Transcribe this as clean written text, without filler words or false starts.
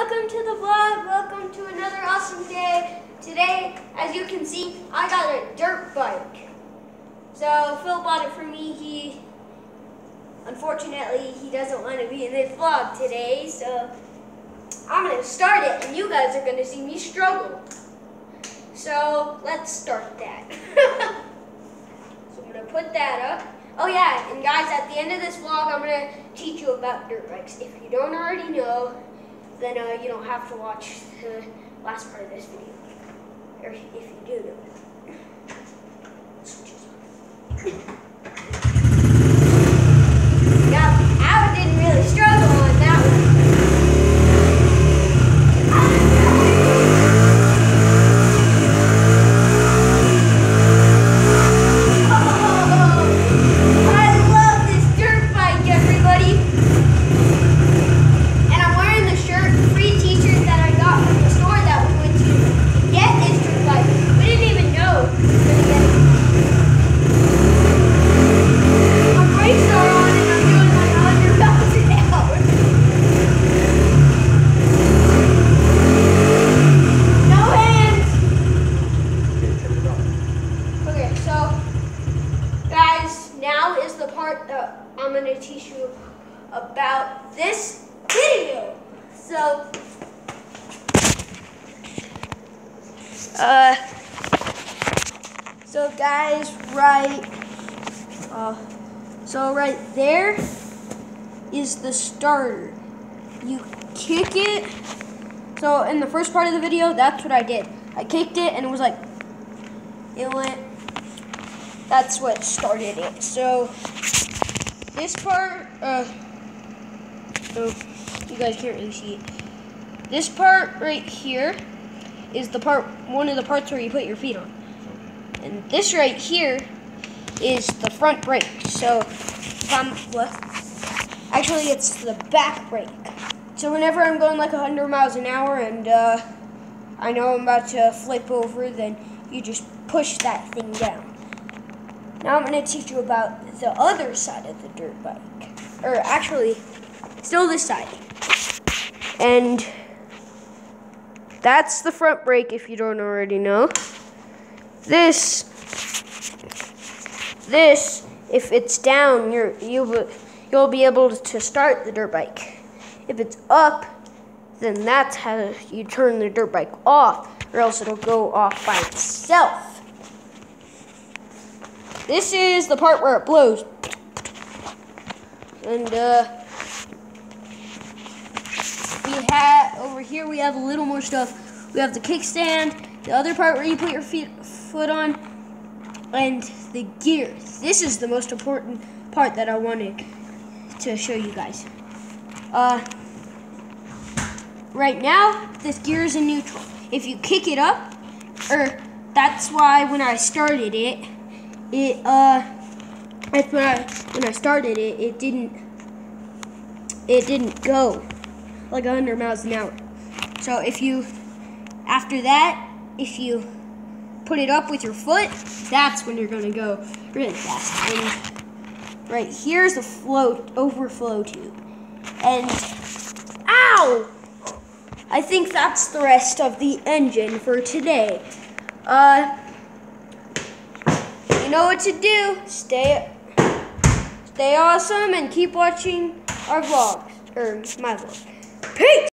welcome to the vlog. Welcome to another awesome day. Today, as you can see, I got a dirt bike. So Phil bought it for me. Unfortunately, he doesn't want to be in this vlog today, so I'm going to start it, and you guys are going to see me struggle. So let's start that. So I'm going to put that up. Oh yeah, and guys, at the end of this vlog, I'm going to teach you about dirt bikes. If you don't already know, then you don't have to watch the last part of this video. Or if you do know. Switches on. Yeah, I didn't really struggle on that one. I'm going to teach you about this video. So guys, right there is the starter. You kick it. So in the first part of the video, that's what I did. I kicked it and it was like, that's what started it. So this part, so you guys can't really see it. This part right here is one of the parts where you put your feet on. And this right here is the front brake. So actually it's the back brake. So whenever I'm going like 100 miles an hour and I know I'm about to flip over, then you just push that thing down. Now I'm going to teach you about the other side of the dirt bike. Or actually, still this side. And that's the front brake if you don't already know. This, if it's down, you'll be able to start the dirt bike. If it's up, then that's how you turn the dirt bike off, or else it'll go off by itself. This is the part where it blows. And over here we have a little more stuff. We have the kickstand, the other part where you put your foot on, and the gear. This is the most important part that I wanted to show you guys. Right now, this gear is in neutral. If you kick it up, that's why when I started it, when I started it, it didn't go like 100 miles an hour. So after that, if you put it up with your foot, that's when you're gonna go really fast. And right here's the overflow tube. And ow! I think that's the rest of the engine for today. You know what to do. Stay awesome and keep watching our vlogs, or my vlog. Peace!